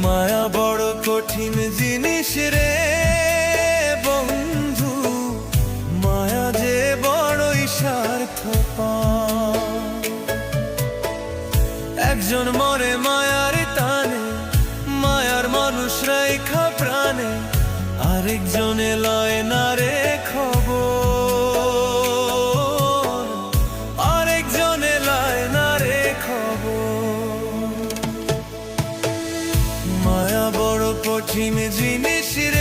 মায়া বড় কঠিন জিনিস রে বন্ধু, মায়া যে বড়ই স্বার্থপর। একজন মরে মায়ার টানে, মায়ার মানুষ রাইখা প্রাণে, আরেকজনে লয় না রে খবর, আরেকজনে লয় না রে খবর। মায়া বড় কঠিন জিনিস রে